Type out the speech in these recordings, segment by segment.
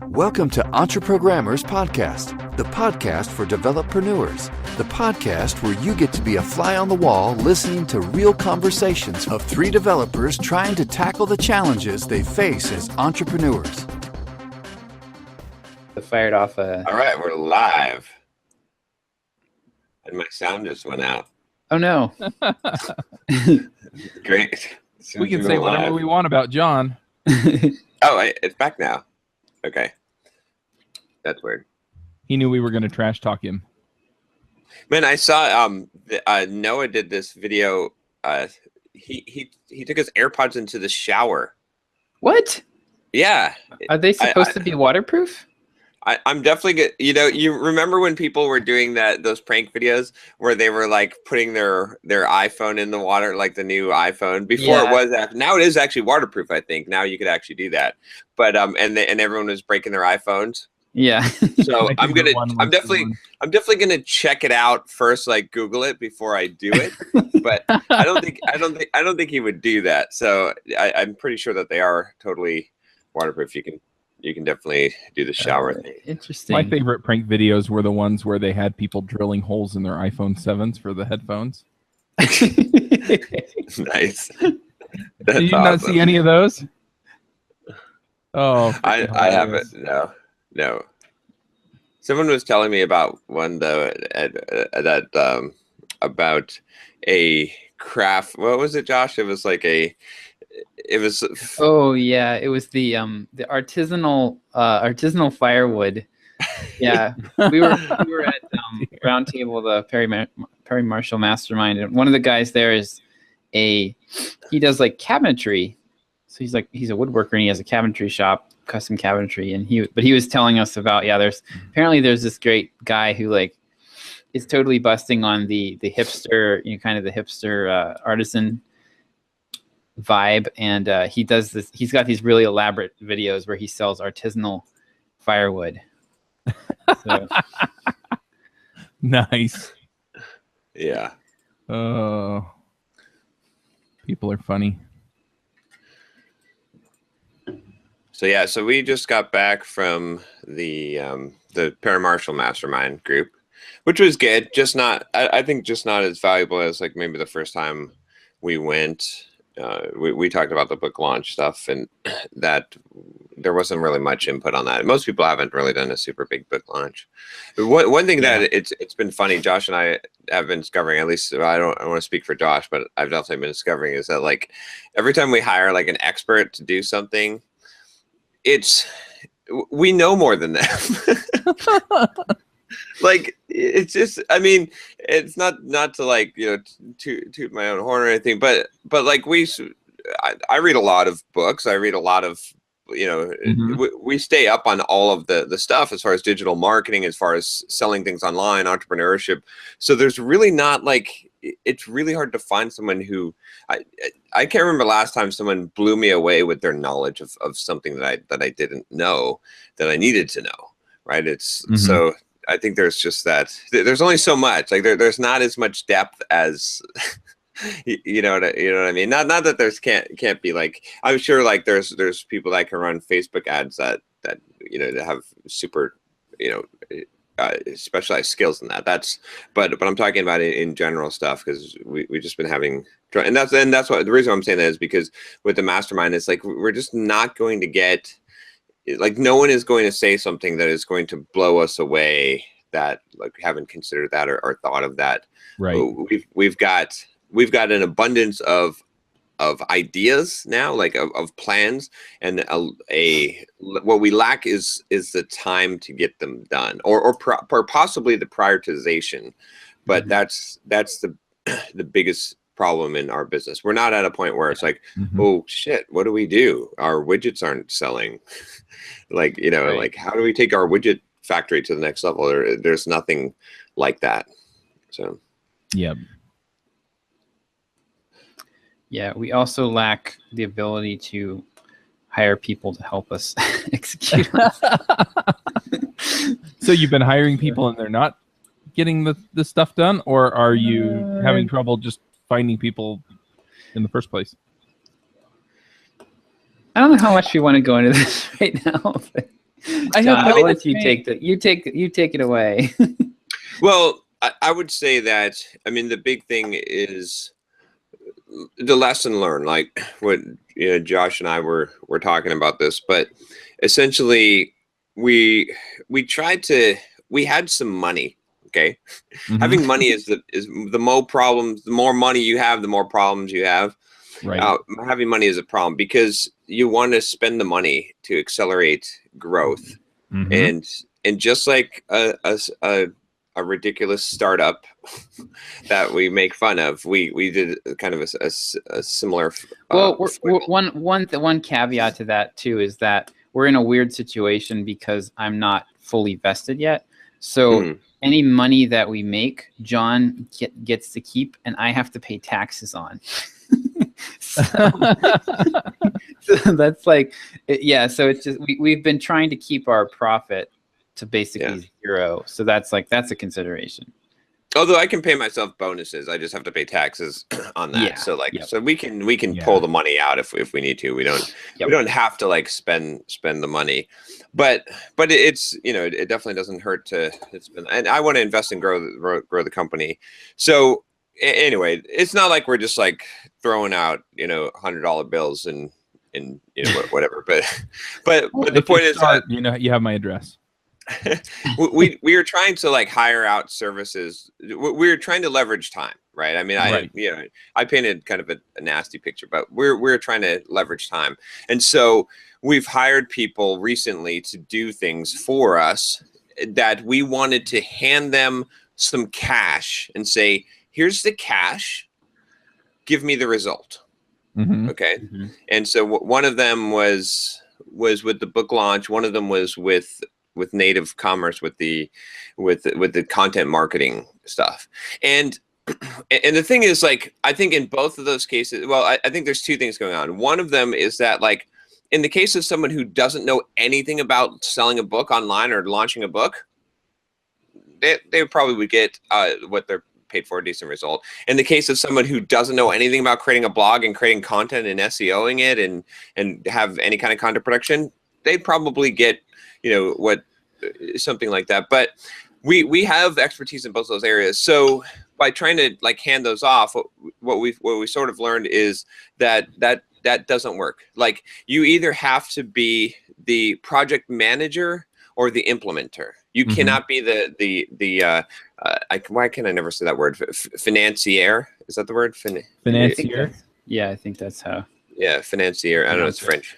Welcome to Entreprogrammers Podcast, the podcast for developreneurs, the podcast where you get to be a fly on the wall listening to real conversations of three developers trying to tackle the challenges they face as entrepreneurs. Fired off All right, we're live. And my sound just went out. Oh, no. Great. We can say whatever we want about John. Oh, it's back now. Okay. That's weird. He knew we were going to trash talk him. Man, I saw Noah did this video. He took his AirPods into the shower. What? Yeah. Are they supposed to be waterproof? I'm definitely good. You know, you remember when people were doing those prank videos where they were like putting their iPhone in the water, like the new iPhone before it was. Now it is actually waterproof. I think now you could actually do that. But and everyone was breaking their iPhones. Yeah. So I'm definitely gonna check it out first, like Google it before I do it. But I don't think he would do that. So I'm pretty sure that they are totally waterproof. You can definitely do the shower thing. Interesting. My favorite prank videos were the ones where they had people drilling holes in their iPhone 7s for the headphones. Nice. Did you not see any of those? Oh, I haven't. No. Someone was telling me about one though about a craft. What was it, Josh? It was like Oh yeah, it was the artisanal firewood. Yeah, we were at Roundtable, the Perry Marshall Mastermind, and one of the guys there he does like cabinetry. So he's a woodworker and he has a cabinetry shop, custom cabinetry, and he was telling us about there's this great guy who like is totally busting on the hipster, kind of the hipster artisan vibe, and he does this. He's got these really elaborate videos where he sells artisanal firewood. So. Nice. Yeah. Oh, people are funny. So we just got back from the Perry Marshall Mastermind group, which was good. I think just not as valuable as like maybe the first time we went. We talked about the book launch stuff, and that there wasn't really much input on that. Most people haven't really done a super big book launch. One thing that it's been funny, Josh and I have been discovering, at least I don't want to speak for Josh, but I've definitely been discovering, is that like every time we hire like an expert to do something, we know more than them. Like it's just, I mean, it's not to like toot my own horn or anything, but like I read a lot of books. I read a lot of we stay up on all of the stuff as far as digital marketing, as far as selling things online, entrepreneurship. So there's really not like, it's really hard to find someone who I can't remember last time someone blew me away with their knowledge of something that I didn't know that I needed to know. Right. It's so. I think there's just that. There's only so much. Like there's not as much depth as, you know what I mean. Not that there's can't be like. I'm sure like there's people that can run Facebook ads that that have super specialized skills in that. But I'm talking about it in general stuff, because we just been having, and that's what the reason I'm saying that is because with the mastermind, it's like we're just not going to get. Like no one is going to say something that is going to blow us away that like we haven't considered that or thought of that. Right. We've got an abundance of ideas now, like of plans, and what we lack is the time to get them done, or possibly the prioritization. But that's the biggest problem in our business. We're not at a point where it's like, oh shit, what do we do? Our widgets aren't selling. Like, right. Like how do we take our widget factory to the next level? There's nothing like that. So yeah, we also lack the ability to hire people to help us execute. So you've been hiring people and they're not getting the stuff done, or are you having trouble just finding people in the first place? I don't know how much you want to go into this right now. But John, I'll let you take it away. Well, I would say that, I mean, the big thing is the lesson learned, like what Josh and I were talking about this, but essentially we had some money. Okay. Mhm. Having money is the more money you have, the more problems you have. Right. Having money is a problem because you want to spend the money to accelerate growth. Mhm. And just like a ridiculous startup that we make fun of, we did kind of a similar. Well, one caveat to that too is that we're in a weird situation because I'm not fully vested yet. So any money that we make, John gets to keep, and I have to pay taxes on. So that's like, yeah. So it's just we've been trying to keep our profit to basically zero. So that's a consideration. Although I can pay myself bonuses, I just have to pay taxes on that. Yeah. So Yep. so we can pull the money out if we need to. We don't have to like spend the money, but it's it definitely doesn't hurt to spend. And I want to invest and grow the company. So anyway, it's not like we're just like throwing out $100 bills and whatever. But the point is that you have my address. we are trying to like hire out services. We're trying to leverage time, right? I mean, I painted kind of a nasty picture, but we're trying to leverage time. And so we've hired people recently to do things for us that we wanted to hand them some cash and say, here's the cash, give me the result. Mm-hmm. Okay. Mm-hmm. And so one of them was with the book launch. One of them was with native commerce, with the content marketing stuff. And the thing is, like, I think in both of those cases, well, I think there's two things going on. One of them is that, like, in the case of someone who doesn't know anything about selling a book online or launching a book, they probably would get what they're paid for, a decent result. In the case of someone who doesn't know anything about creating a blog and creating content and SEOing it and have any kind of content production, they probably get what something like that. But we have expertise in both those areas. So by trying to like hand those off, what we sort of learned is that doesn't work. Like, you either have to be the project manager or the implementer. You cannot be why can I never say that word? Financier, is that the word? Financier. Yeah, I think that's how. Yeah, financier. I don't know, it's French.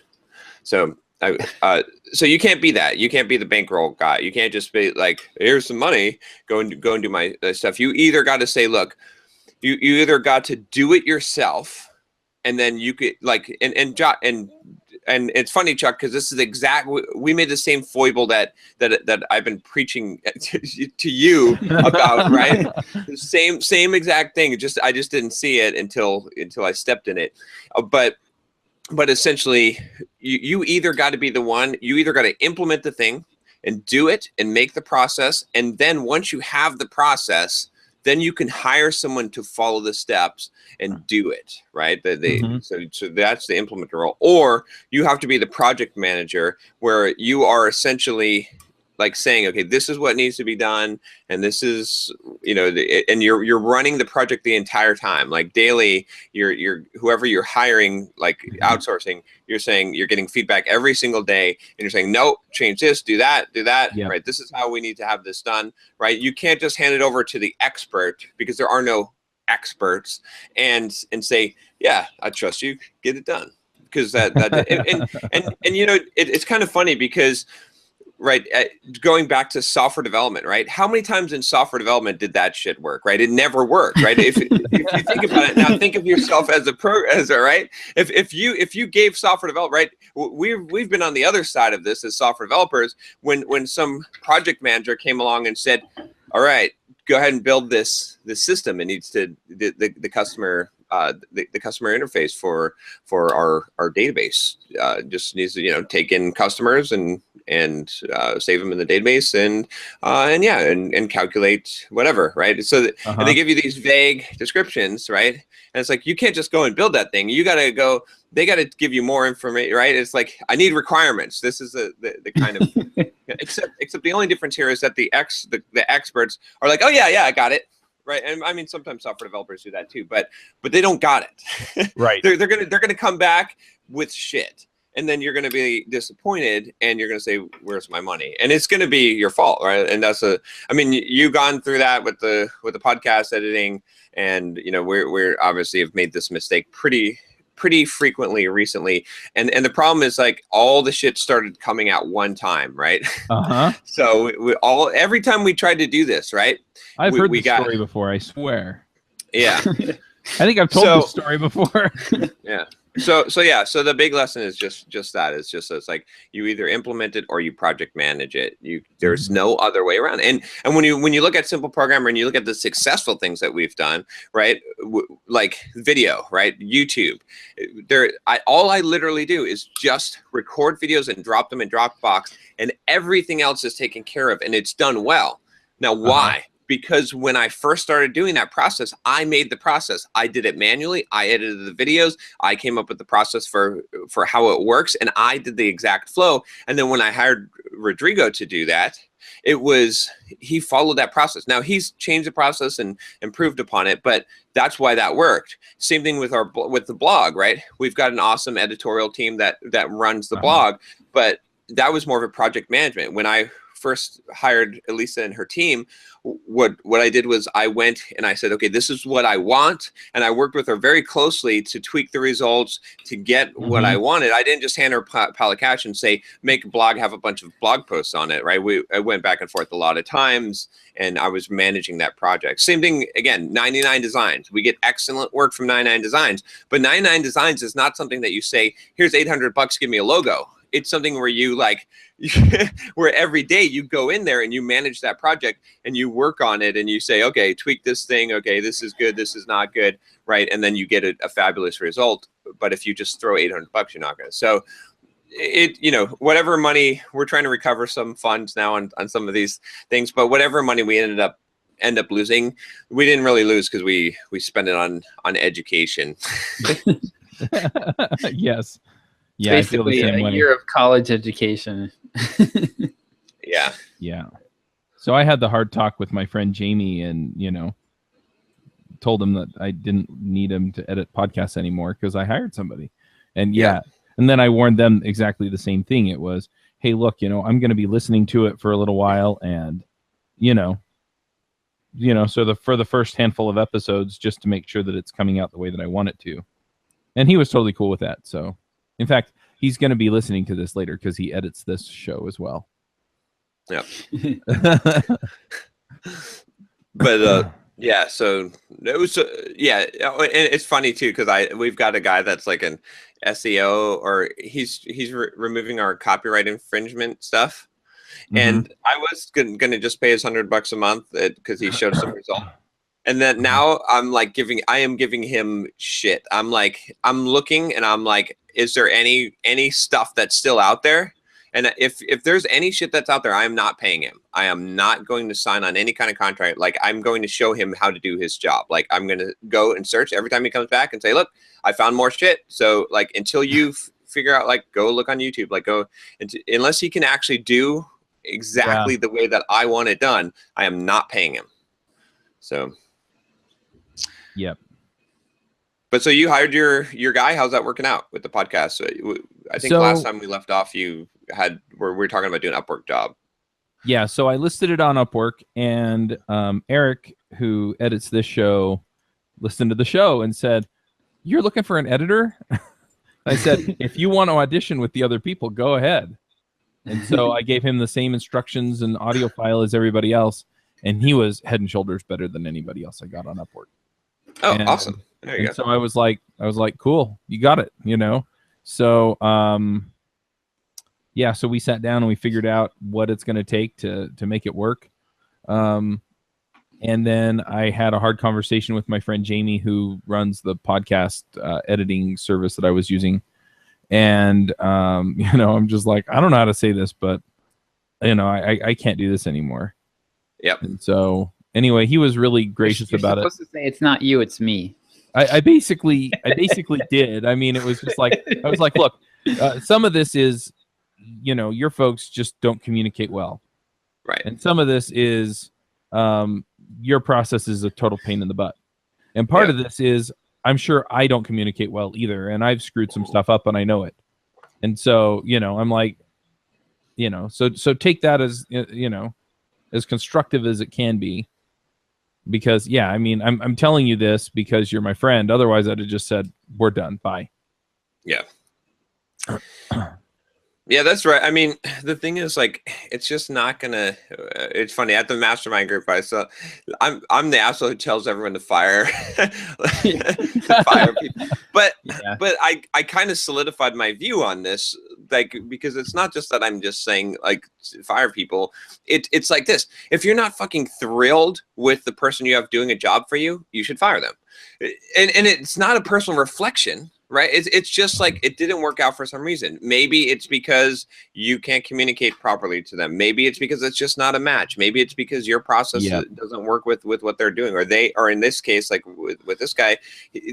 So so you can't be that. You can't be the bankroll guy. You can't just be like, here's some money, go and do my stuff. You either got to say, look, you either got to do it yourself, and then you could like and it's funny, Chuck, because this is we made the same foible that I've been preaching to you about, right? Same exact thing. I just didn't see it until I stepped in it. But essentially, you either got to be the one, you either got to implement the thing and do it and make the process. And then once you have the process, then you can hire someone to follow the steps and do it, right? So that's the implementer role. Or you have to be the project manager, where you are essentially like saying, okay, this is what needs to be done, and this is, and you're running the project the entire time. Like daily, you're whoever you're hiring, like outsourcing, you're saying you're getting feedback every single day, and you're saying, no, change this, do that, yep. Right? This is how we need to have this done, right? You can't just hand it over to the expert, because there are no experts, and say, yeah, I trust you, get it done, because it's kind of funny because. Right, going back to software development, right? How many times in software development did that shit work? Right, it never worked. Right, if you think about it now, think of yourself as right. If you gave software development, right? We've been on the other side of this as software developers. When some project manager came along and said, "All right, go ahead and build this system. It needs to the customer." The customer interface for our database just needs to take in customers and save them in the database and calculate whatever, right? So and they give you these vague descriptions, right? And it's like, you can't just go and build that thing. You got to go. They got to give you more information, right? It's like, I need requirements. This is the kind of except the only difference here is that the experts are like, oh yeah, I got it. Right, and I mean sometimes software developers do that too, but they don't got it. Right. they're gonna come back with shit, and then you're gonna be disappointed, and you're gonna say, "Where's my money?" And it's gonna be your fault, right? And I mean, you've gone through that with the podcast editing, and you know we're obviously have made this mistake pretty frequently recently, and the problem is like all the shit started coming out one time, right? So every time we tried to do this, right? I've heard the story before, I swear. Yeah. I think I've told this story before. Yeah. So the big lesson is just that. It's like you either implement it or you project manage it. There's no other way around. And when you look at Simple Programmer and you look at the successful things that we've done, right? Like video, right? YouTube. All I literally do is just record videos and drop them in Dropbox, and everything else is taken care of, and it's done well. Now, why? Because when I first started doing that process, I made the process. I did it manually. I edited the videos. I came up with the process for how it works, and I did the exact flow. And then when I hired Rodrigo to do that, he followed that process. Now he's changed the process and improved upon it, but that's why that worked. Same thing with the blog, right? We've got an awesome editorial team that runs the blog, but that was more of a project management. When I first hired Elisa and her team, what I did was I went and I said, okay, this is what I want. And I worked with her very closely to tweak the results to get what I wanted. I didn't just hand her a pile of cash and say, make a blog, have a bunch of blog posts on it, right? I went back and forth a lot of times, and I was managing that project. Same thing, again, 99 Designs. We get excellent work from 99 Designs, but 99 Designs is not something that you say, here's $800, give me a logo. It's something where where every day you go in there and you manage that project and you work on it and you say, okay, tweak this thing. Okay, this is good. This is not good. Right. And then you get a fabulous result. But if you just throw $800, you're not going to. So whatever money, we're trying to recover some funds now on some of these things, but whatever money we end up losing, we didn't really lose because we spent it on education. Yes. Yeah, basically I feel the same way. Year of college education. Yeah. So I had the hard talk with my friend Jamie, and told him that I didn't need him to edit podcasts anymore because I hired somebody. And and then I warned them exactly the same thing. It was, hey, look, I'm going to be listening to it for a little while, and so for the first handful of episodes, just to make sure that it's coming out the way that I want it to. And he was totally cool with that. So. In fact, he's going to be listening to this later because he edits this show as well. Yeah. But so it was and it's funny too because we've got a guy that's like an SEO, or he's removing our copyright infringement stuff, and I was gonna just pay his $100 a month because he showed some result. And then now I am giving him shit. I'm looking and I'm like, is there any stuff that's still out there? And if there's any shit that's out there, I am not paying him. I am not going to sign on any kind of contract. Like, I'm going to show him how to do his job. Like, I'm going to go and search every time he comes back and say, look, I found more shit. So like, until you figure out, like, go look on YouTube, like unless he can actually do exactly the way that I want it done, I am not paying him. So. Yep. But so you hired your guy. How's that working out with the podcast? So I think last time we left off, we were talking about doing an Upwork job. Yeah. So I listed it on Upwork, and Eric, who edits this show, listened to the show and said, "You're looking for an editor?" I said, "If you want to audition with the other people, go ahead." And so I gave him the same instructions and audio file as everybody else, and he was head and shoulders better than anybody else I got on Upwork. Oh, awesome. There you go. So I was like, cool, you got it, So, so we sat down and we figured out what it's going to take to make it work. And then I had a hard conversation with my friend Jamie, who runs the podcast editing service that I was using. And, I'm just like, I don't know how to say this, but I can't do this anymore. Yep. And so anyway, he was really gracious about it. You're supposed to say it's not you, it's me. I basically did. I mean, it was just like, I was like, look, some of this is, your folks just don't communicate well. Right. And some of this is your process is a total pain in the butt. And part of this is I'm sure I don't communicate well either. And I've screwed some stuff up and I know it. And so, I'm like, so take that as, as constructive as it can be. Because, I mean, I'm telling you this because you're my friend. Otherwise, I'd have just said, we're done. Bye. Yeah. Yeah, that's right. I mean, the thing is, like, it's just not gonna. It's funny at the mastermind group. I'm the asshole who tells everyone to fire, to fire people. But I kind of solidified my view on this, like, because it's not just that I'm just saying like fire people. It's like this: if you're not fucking thrilled with the person you have doing a job for you, you should fire them. And it's not a personal reflection. Right. It's just like it didn't work out for some reason. Maybe it's because you can't communicate properly to them. Maybe it's because it's just not a match. Maybe it's because your process doesn't work with what they're doing, or in this case, like with this guy,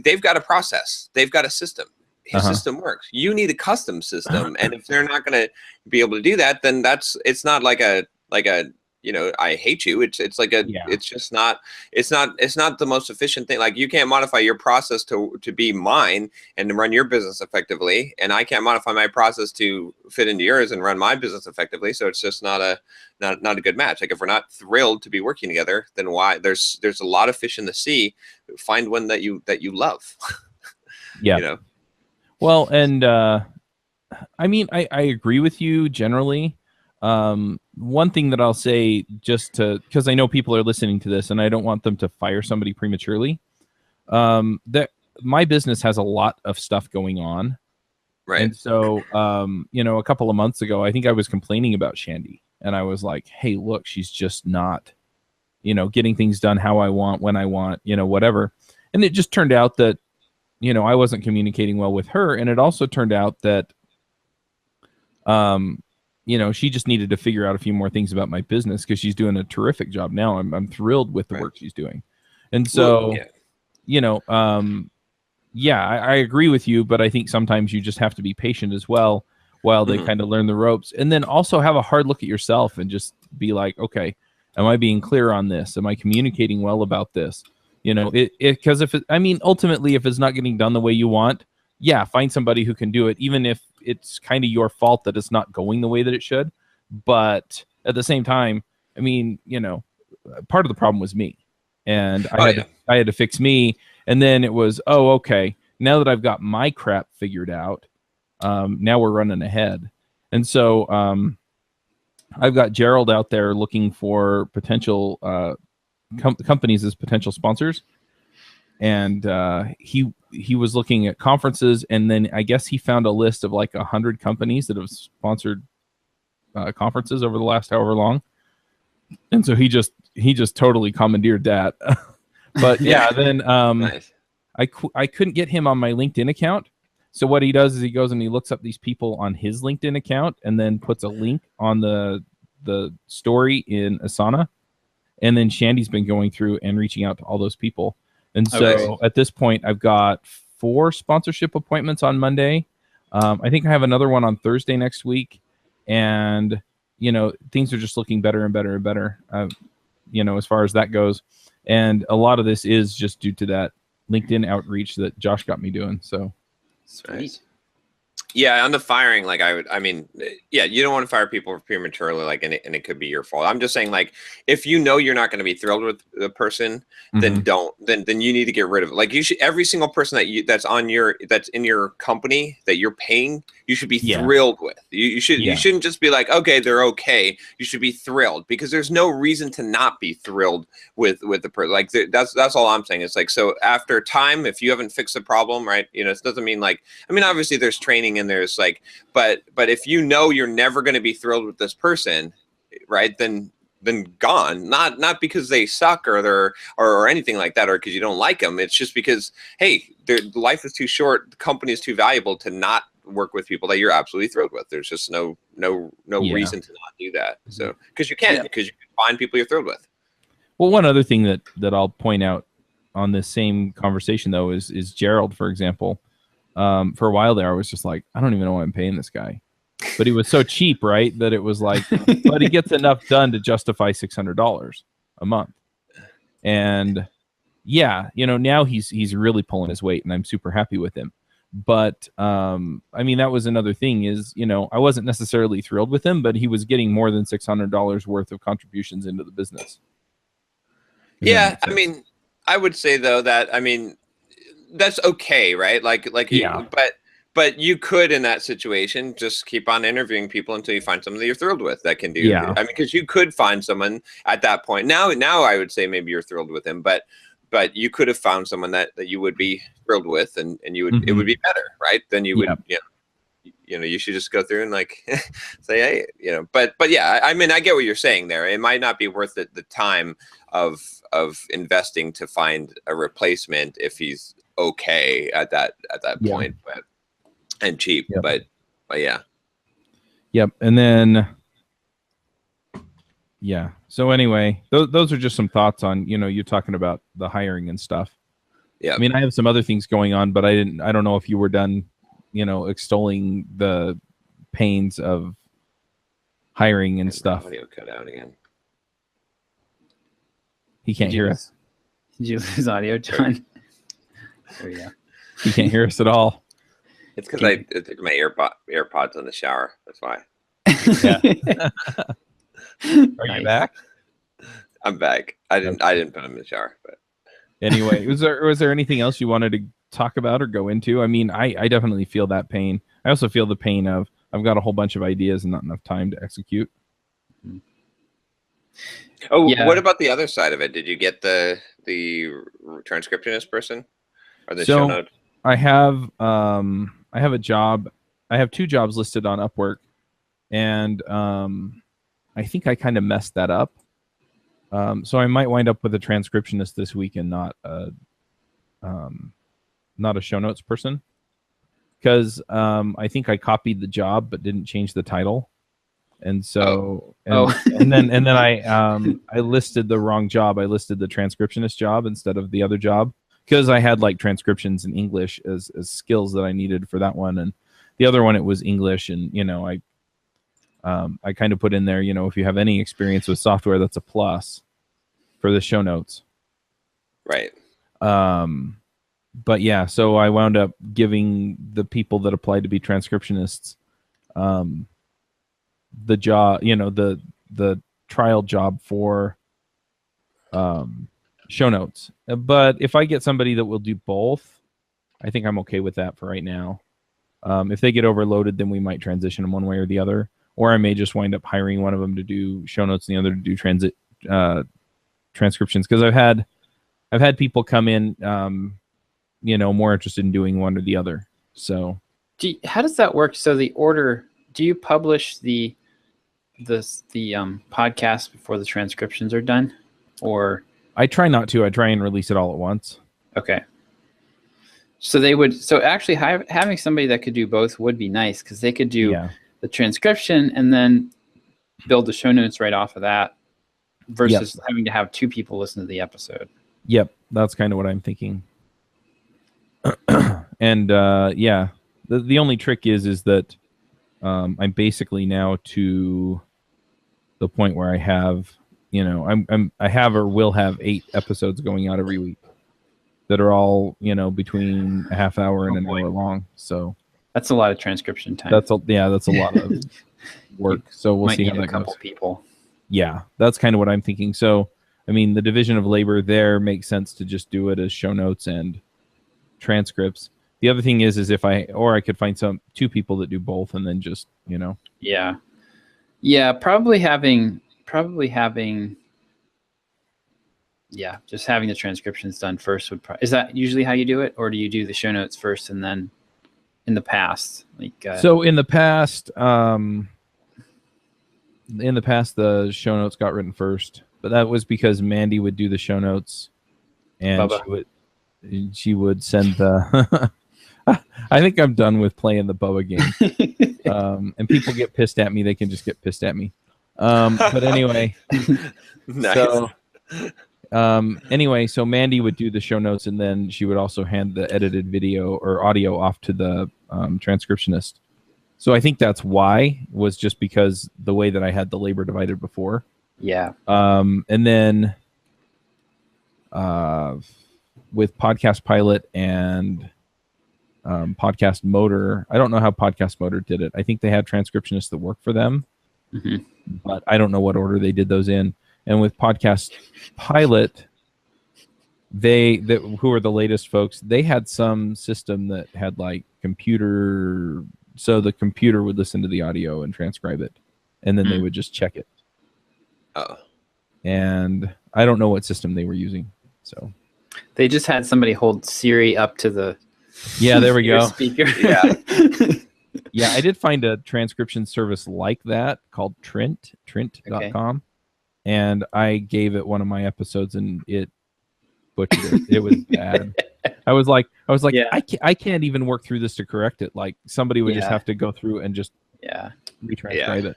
they've got a process. They've got a system. His system works. You need a custom system. And if they're not going to be able to do that, then it's not like a I hate you. It's like it's just not, it's not the most efficient thing. Like you can't modify your process to be mine and to run your business effectively. And I can't modify my process to fit into yours and run my business effectively. So it's just not a good match. Like if we're not thrilled to be working together, then why? There's a lot of fish in the sea. Find one that you love. Yeah. Well, and I mean, I agree with you generally. One thing that I'll say, just because I know people are listening to this and I don't want them to fire somebody prematurely, that my business has a lot of stuff going on. Right. And so, a couple of months ago, I think I was complaining about Shandy and I was like, hey, look, she's just not, getting things done how I want, when I want, whatever. And it just turned out that, I wasn't communicating well with her. And it also turned out that, she just needed to figure out a few more things about my business because she's doing a terrific job now. I'm thrilled with the work she's doing. And so, I agree with you, but I think sometimes you just have to be patient as well while they kind of learn the ropes. And then also have a hard look at yourself and just be like, okay, am I being clear on this? Am I communicating well about this? Because ultimately, if it's not getting done the way you want, find somebody who can do it, even if it's kind of your fault that it's not going the way that it should. But at the same time, I mean, part of the problem was me, and I had to fix me. And then it was, okay, now that I've got my crap figured out, now we're running ahead. And so I've got Gerald out there looking for potential companies as potential sponsors. And he was looking at conferences, and then I guess he found a list of like 100 companies that have sponsored conferences over the last however long. And so he just totally commandeered that. But then nice. I couldn't get him on my LinkedIn account. So what he does is he goes and he looks up these people on his LinkedIn account and then puts a link on the story in Asana. And then Shandy's been going through and reaching out to all those people. And so at this point, I've got 4 sponsorship appointments on Monday. I think I have another one on Thursday next week. And, things are just looking better and better and better, as far as that goes. And a lot of this is just due to that LinkedIn outreach that Josh got me doing. So sweet. Yeah, on the firing, like you don't want to fire people prematurely, like, and it could be your fault. I'm just saying, like, if you're not going to be thrilled with the person, then then you need to get rid of it. Like, you should, every single person that's in your company that you're paying, you should be thrilled with. You shouldn't just be like, okay, they're okay. You should be thrilled, because there's no reason to not be thrilled with the person. Like, that's all I'm saying. It's like, so after time, if you haven't fixed the problem, right? It doesn't mean like, obviously there's training and there's like, but if you're never going to be thrilled with this person, right, then gone, not because they suck or anything like that, or because you don't like them. It's just because, hey, their life is too short, the company is too valuable to not work with people that you're absolutely thrilled with. There's just no reason to not do that. So because you can find people you're thrilled with. Well, one other thing that I'll point out on this same conversation though is Gerald, for example. For a while there, I was just like, I don't even know why I'm paying this guy, but he was so cheap, right? That it was like, but he gets enough done to justify $600 a month. And yeah, now he's really pulling his weight, and I'm super happy with him. But I mean, that was another thing is, I wasn't necessarily thrilled with him, but he was getting more than $600 worth of contributions into the business. Yeah, I mean, I would say though that that's okay, right? But you could, in that situation, just keep on interviewing people until you find someone that you're thrilled with that can do. Yeah. I mean, because you could find someone at that point. Now I would say maybe you're thrilled with him, but you could have found someone that you would be thrilled with, and you would it would be better, right? Then you would you should just go through and like say, hey, But yeah, I mean, I get what you're saying there. It might not be worth it, the time of investing to find a replacement if he's okay at that point, and cheap. But yeah. Yep. And then so anyway, those are just some thoughts on you talking about the hiring and stuff. Yeah. I mean, I have some other things going on, but I don't know if you were done extolling the pains of hiring and stuff. Audio cut out again. He can't hear us. Did you lose audio, John? There we go. He can't hear us at all. It's because I took my AirPods in the shower. That's why. Yeah. Are you back? I'm back. I didn't put them in the shower, but anyway, was there anything else you wanted to talk about or go into? I mean, I definitely feel that pain. I also feel the pain of I've got a whole bunch of ideas and not enough time to execute. Oh, yeah. What about the other side of it? Did you get the transcriptionist person or the show note? I have a job. I have 2 jobs listed on Upwork, and I think I kind of messed that up. So I might wind up with a transcriptionist this week and not a show notes person, because I think I copied the job but didn't change the title. And so, and then I listed the wrong job. I listed the transcriptionist job instead of the other job, because I had like transcriptions in English as skills that I needed for that one, and the other one it was English. And I kind of put in there, if you have any experience with software, that's a plus for the show notes. Right. But yeah, so I wound up giving the people that applied to be transcriptionists the job, the trial job for show notes. But if I get somebody that will do both, I think I'm okay with that for right now. If they get overloaded, then we might transition them one way or the other, or I may just wind up hiring one of them to do show notes and the other to do transcriptions, because I've had people come in more interested in doing one or the other. So how does that work? So the order, do you publish the podcast before the transcriptions are done, or? I try not to. I try and release it all at once. Okay. So actually having somebody that could do both would be nice, because they could do the transcription and then build the show notes right off of that, versus having to have 2 people listen to the episode. Yep. That's kind of what I'm thinking. And the only trick is that I'm basically now to the point where I have, I have or will have 8 episodes going out every week that are all, between a half hour and an hour long. So that's a lot of transcription time. That's a lot of work. So we'll see how that goes. People. Yeah, that's kind of what I'm thinking. So, I mean, the division of labor there makes sense to just do it as show notes and transcripts. The other thing is if I could find 2 people that do both, and then just, Yeah, probably having just having the transcriptions done first is that usually how you do it, or do you do the show notes first and then in the past? So in the past, the show notes got written first, but that was because Mandy would do the show notes, and she would send the I think I'm done with playing the Bubba game. And people get pissed at me, they can just get pissed at me. But anyway, Nice. So Mandy would do the show notes, and then she would also hand the edited video or audio off to the transcriptionist. So I think that's why, was just because the way that I had the labor divided before. Yeah. And then with Podcast Pilot and Podcast Motor, I don't know how Podcast Motor did it. I think they had transcriptionists that work for them, but I don't know what order they did those in. And with Podcast Pilot, who are the latest folks, they had some system that had like computer, so the computer would listen to the audio and transcribe it, and then they would just check it. Oh. And I don't know what system they were using. So They just had somebody hold Siri up to the there we go. speaker. Yeah. Yeah, I did find a transcription service like that called Trint.com. And I gave it one of my episodes, and it butchered it. It was bad. I was like, Yeah. I can't even work through this to correct it. Like somebody would just have to go through and just retranscribe it.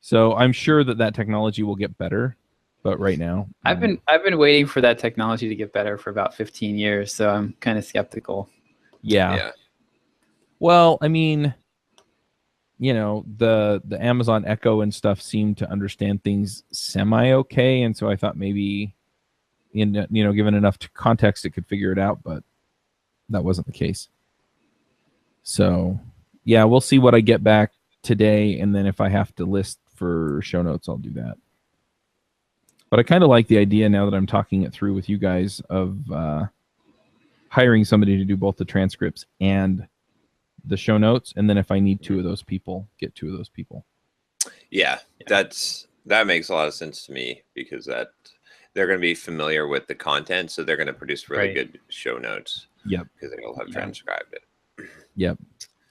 So I'm sure that technology will get better, but right now, I've been waiting for that technology to get better for about 15 years, so I'm kind of skeptical. Yeah. Well, I mean, the Amazon Echo and stuff seem to understand things semi-okay, and so I thought maybe, given enough context, it could figure it out, but that wasn't the case. So, yeah, we'll see what I get back today, and then if I have to list for show notes, I'll do that. But I kind of like the idea, now that I'm talking it through with you guys, of hiring somebody to do both the transcripts and the show notes, and then if I need two of those people, get two of those people. Yeah, that makes a lot of sense to me, because that they're going to be familiar with the content, so they're going to produce really good show notes. Yep. Because they'll have transcribed it. Yep.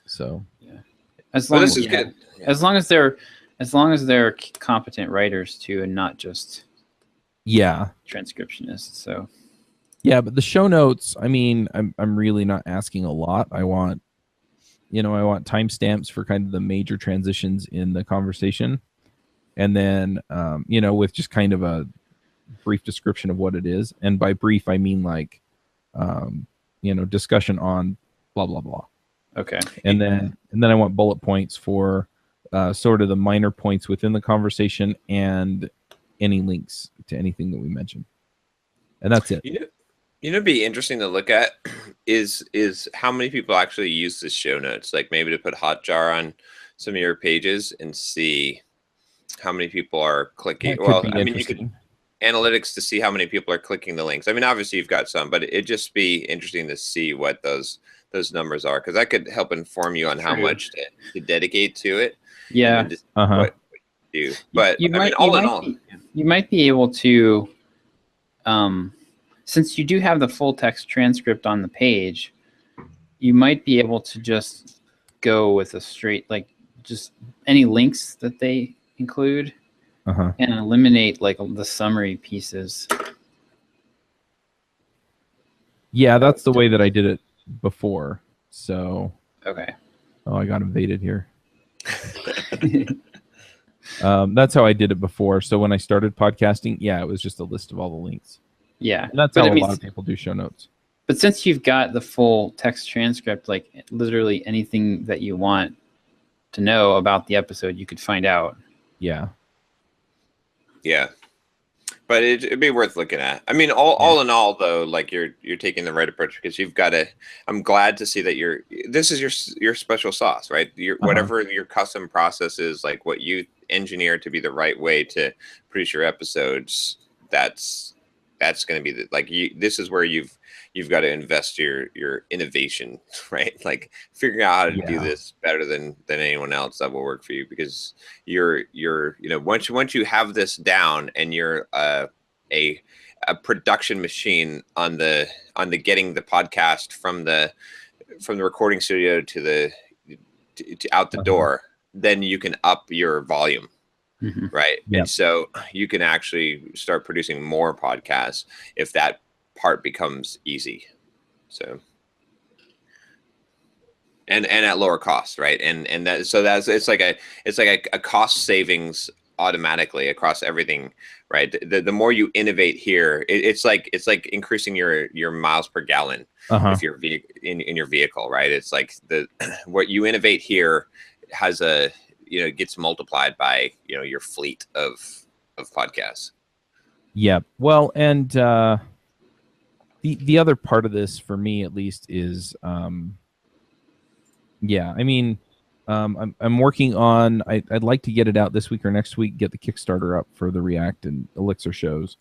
So as long this is good. Yeah. As long as they're competent writers too, and not just transcriptionists. So yeah, but the show notes, I mean, I'm really not asking a lot. I want timestamps for kind of the major transitions in the conversation, and then with just kind of a brief description of what it is. And by brief, I mean like discussion on blah blah blah. Okay. And then I want bullet points for sort of the minor points within the conversation and any links to anything that we mentioned. And that's it. It'd be interesting to look at is how many people actually use the show notes. Like maybe to put Hotjar on some of your pages and see how many people are clicking. Well, I mean, you could analytics to see how many people are clicking the links. I mean, obviously you've got some, but it'd just be interesting to see what those numbers are, because that could help inform you on how much to dedicate to it. Yeah. What you do. But you might be able to, since you do have the full text transcript on the page, you might be able to just go with a straight, like just any links that they include and eliminate like the summary pieces. Yeah, that's the way that I did it before. So okay. Oh, I got invaded here. That's how I did it before. So when I started podcasting, it was just a list of all the links. Yeah, and that's how a lot of people do show notes. But since you've got the full text transcript, like literally anything that you want to know about the episode, you could find out. Yeah. Yeah. But it'd be worth looking at. I mean, all in all, though, like you're taking the right approach, because you've got to. I'm glad to see that this is your special sauce, right? Whatever your custom process is, like what you engineer to be the right way to produce your episodes. That's going to be this is where you've got to invest your innovation, right? Like figuring out how to do this better than anyone else that will work for you, because you're once you have this down and you're a production machine on the getting the podcast from the recording studio to out the door, then you can up your volume. Right. Yep. And so you can actually start producing more podcasts if that part becomes easy. So and at lower cost, right? And that, so that's, it's like a cost savings automatically across everything, right? The more you innovate here, it's like increasing your miles per gallon if you're in your vehicle, right? It's like what you innovate here has a, gets multiplied by, your fleet of podcasts. Yeah. Well, and the other part of this for me at least is yeah, I mean, I'm working on, I'd like to get it out this week or next week, get the Kickstarter up for the React and Elixir shows.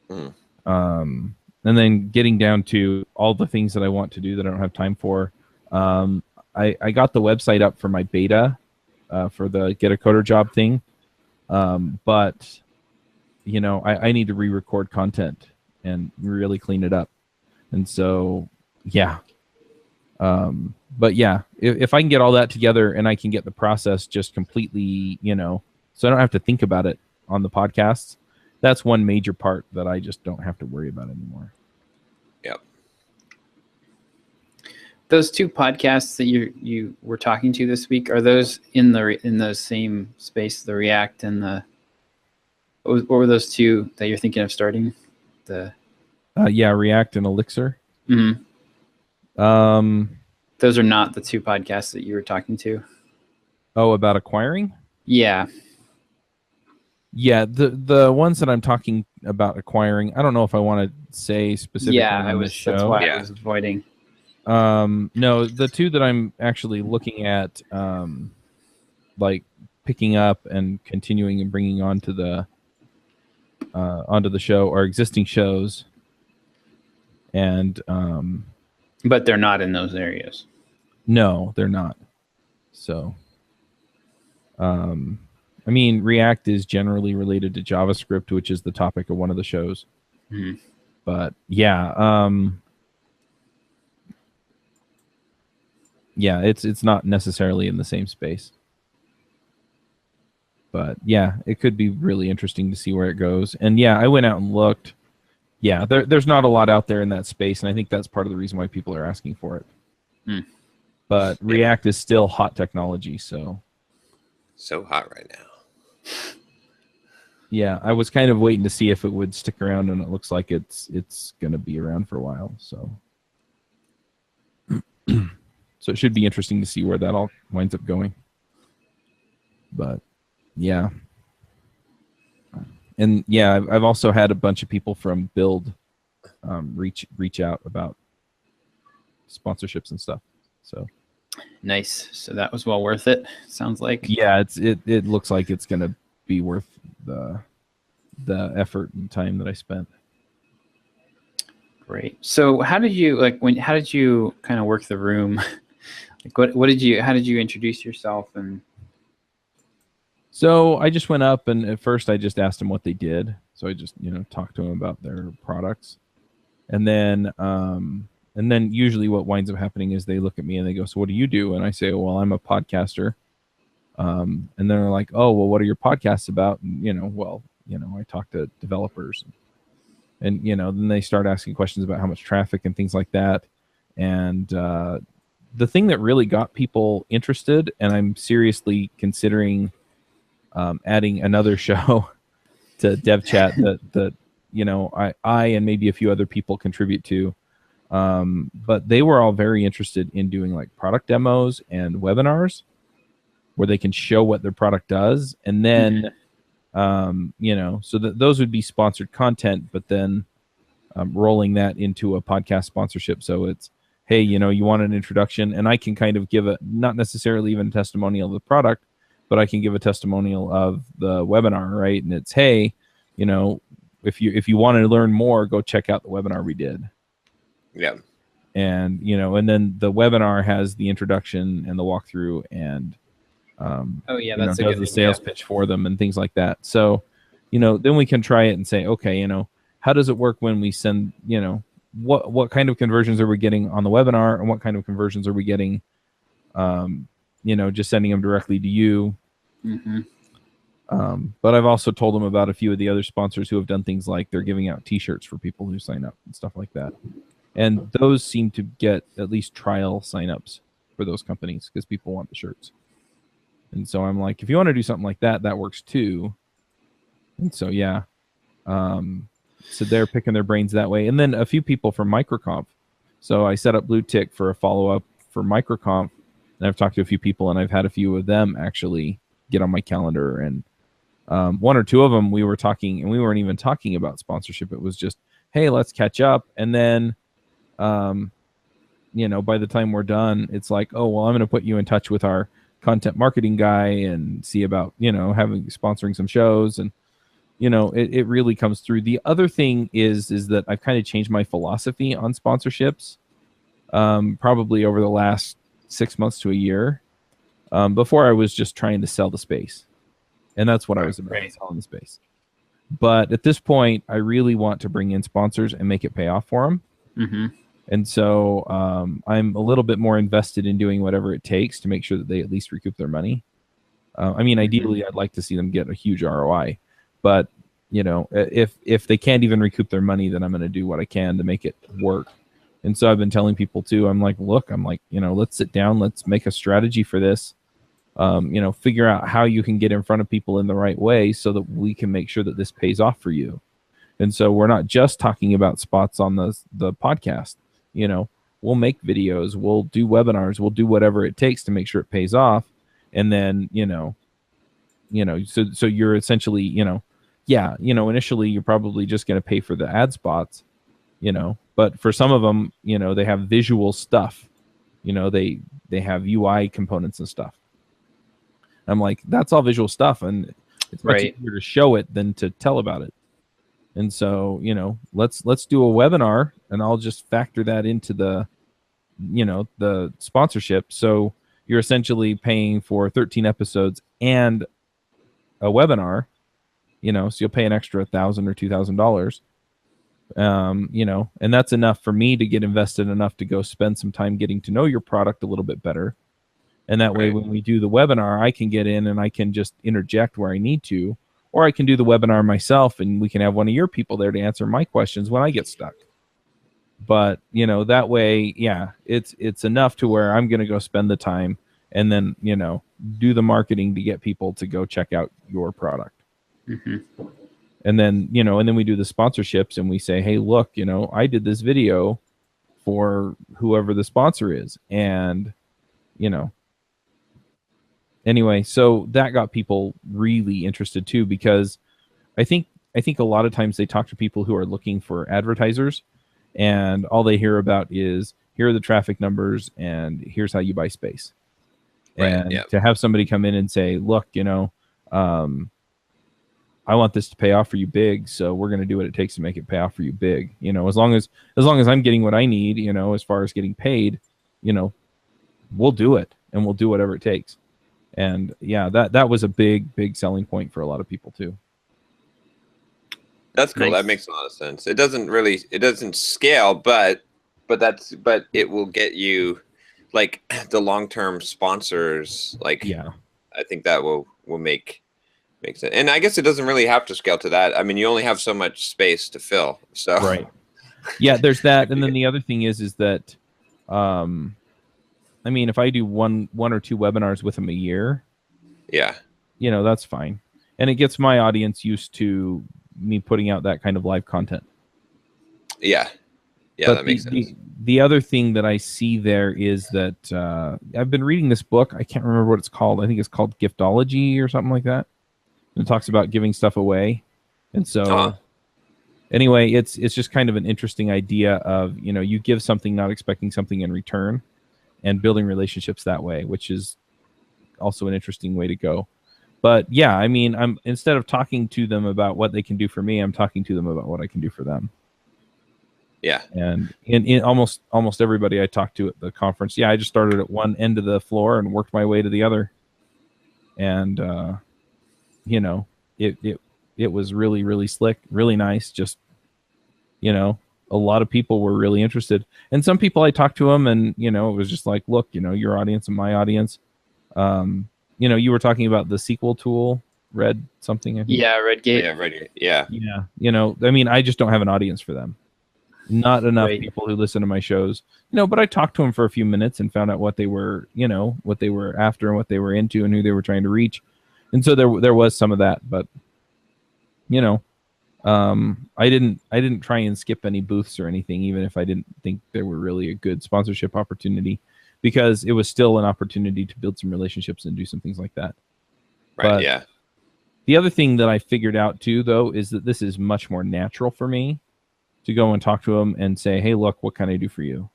And then getting down to all the things that I want to do that I don't have time for. I got the website up for my beta for the Get a Coder Job thing. But, I need to re-record content and really clean it up. And so, yeah. But yeah, if I can get all that together and I can get the process just completely, so I don't have to think about it on the podcasts, that's one major part that I just don't have to worry about anymore. Yep. Those two podcasts that you were talking to this week, are those in the same space, the React and the, what were those two that you're thinking of starting? Yeah, React and Elixir. Mm-hmm. Those are not the two podcasts that you were talking to. Oh, about acquiring? Yeah. Yeah, the ones that I'm talking about acquiring, I don't know if I want to say specifically on this show. That's why I was avoiding. No, the two that I'm actually looking at, like picking up and continuing and bringing onto the show are existing shows. And but they're not in those areas. No, they're not. So, I mean, React is generally related to JavaScript, which is the topic of one of the shows. Mm-hmm. But yeah, yeah, it's not necessarily in the same space. But yeah, it could be really interesting to see where it goes. And yeah, I went out and looked. Yeah, there's not a lot out there in that space, and I think that's part of the reason why people are asking for it. But React is still hot technology, so hot right now. Yeah, I was kind of waiting to see if it would stick around, and it looks like it's going to be around for a while. So, so it should be interesting to see where that all winds up going. But yeah. And yeah, I've also had a bunch of people from Build reach out about sponsorships and stuff. So nice. So that was well worth it. Sounds like. Yeah, it looks like it's gonna be worth the effort and time that I spent. Great. So how did you how did you kind of work the room? How did you introduce yourself? And so I just went up, and at first I just asked them what they did. So I just, talked to them about their products. And then usually what winds up happening is they look at me and they go, "So what do you do?" And I say, "Well, I'm a podcaster." And then they're like, "Oh, well, what are your podcasts about?" And, I talk to developers. And, then they start asking questions about how much traffic and things like that. And the thing that really got people interested, and I'm seriously considering adding another show to DevChat that I and maybe a few other people contribute to. But they were all very interested in doing like product demos and webinars where they can show what their product does. And then, so that those would be sponsored content, but then rolling that into a podcast sponsorship. So it's, hey, you want an introduction, and I can kind of give not necessarily even a testimonial of the product, but I can give a testimonial of the webinar, right? And it's, hey, if you want to learn more, go check out the webinar we did. Yeah. And, and then the webinar has the introduction and the walkthrough and, that's does the sales pitch for them and things like that. So, then we can try it and say, okay, how does it work when we send, what kind of conversions are we getting on the webinar, and what kind of conversions are we getting, just sending them directly to you. Mm-hmm. But I've also told them about a few of the other sponsors who have done things like they're giving out T-shirts for people who sign up and stuff like that. And those seem to get at least trial signups. for those companies because people want the shirts. And so I'm like, if you want to do something like that, that works too. And so, yeah. So they're picking their brains that way. And then a few people from Microconf. So I set up Blue Tick for a follow-up for Microconf. And I've talked to a few people, and I've had a few of them actually get on my calendar. And one or two of them, we were talking, and we weren't even talking about sponsorship. It was just, hey, let's catch up. And then, you know, by the time we're done, it's like, oh, well, I'm going to put you in touch with our content marketing guy and see about, you know, sponsoring some shows. And, you know, it really comes through. The other thing is that I've kind of changed my philosophy on sponsorships, probably over the last 6 months to a year. Before I was just trying to sell the space. And that's what I was about, selling the space. But at this point, I really want to bring in sponsors and make it pay off for them. Mm-hmm. And so I'm a little bit more invested in doing whatever it takes to make sure that they at least recoup their money. I mean, ideally, I'd like to see them get a huge ROI. But, you know, if they can't even recoup their money, then I'm going to do what I can to make it work. And so I've been telling people, too, I'm like, you know, let's sit down. Let's make a strategy for this. You know, figure out how you can get in front of people in the right way so that we can make sure that this pays off for you. And so we're not just talking about spots on the podcast. You know, we'll make videos, we'll do webinars, we'll do whatever it takes to make sure it pays off. And then, you know, so you're essentially, you know, initially you're probably just going to pay for the ad spots, you know, but for some of them, you know, they have visual stuff, you know, they have UI components and stuff. I'm like, that's all visual stuff, and it's much easier to show it than to tell about it. And so, you know, let's do a webinar, and I'll just factor that into the, you know, the sponsorship. So you're essentially paying for 13 episodes and a webinar, you know, so you'll pay an extra $1,000 or $2,000. You know, and that's enough for me to get invested enough to go spend some time getting to know your product a little bit better. And that way, when we do the webinar, I can get in and I can just interject where I need to, or I can do the webinar myself and we can have one of your people there to answer my questions when I get stuck. But, you know, that way, yeah, it's enough to where I'm going to go spend the time and then, you know, do the marketing to get people to go check out your product. Mm-hmm. And then, you know, and then we do the sponsorships and we say, hey, look, you know, I did this video for whoever the sponsor is. And, you know, anyway, so that got people really interested too, because I think a lot of times they talk to people who are looking for advertisers and all they hear about is, here are the traffic numbers and here's how you buy space. And to have somebody come in and say, look, you know, I want this to pay off for you big, so we're going to do what it takes to make it pay off for you big. You know, as long as I'm getting what I need, you know, as far as getting paid, you know, we'll do it and we'll do whatever it takes. And yeah, that was a big selling point for a lot of people too. That's cool. Nice. That makes a lot of sense. It doesn't scale, but it will get you like the long-term sponsors. Like, yeah, I think that will make sense. And I guess it doesn't really have to scale to that. I mean, you only have so much space to fill. So right. Yeah, there's that. And then the other thing is that, I mean, if I do one or two webinars with them a year, yeah, you know, that's fine. And it gets my audience used to me putting out that kind of live content. Yeah. Yeah, but that makes sense. The other thing that I see there is that I've been reading this book. I can't remember what it's called. I think it's called Giftology or something like that. And it talks about giving stuff away. And so anyway, it's just kind of an interesting idea of, you know, you give something not expecting something in return and building relationships that way, which is also an interesting way to go. But yeah, I mean, I'm instead of talking to them about what they can do for me, I'm talking to them about what I can do for them. Yeah. And in almost everybody I talked to at the conference, yeah, I just started at one end of the floor and worked my way to the other. And you know, it was really, really slick, really nice. Just, you know, a lot of people were really interested. And some people I talked to them and, you know, it was just like, look, you know, your audience and my audience. You know, you were talking about the SQL tool, Red something. I think. Yeah, Redgate. Yeah, Redgate. Yeah. Yeah. You know, I mean, I just don't have an audience for them. Not enough Right. people who listen to my shows, but I talked to them for a few minutes and found out what they were, what they were after and what they were into and who they were trying to reach. And so there was some of that, but I didn't try and skip any booths or anything, even if I didn't think they were really a good sponsorship opportunity, because it was still an opportunity to build some relationships and do some things like that. Right. But yeah. the other thing that I figured out too, though, is that this is much more natural for me to go and talk to them and say, hey, look, what can I do for you?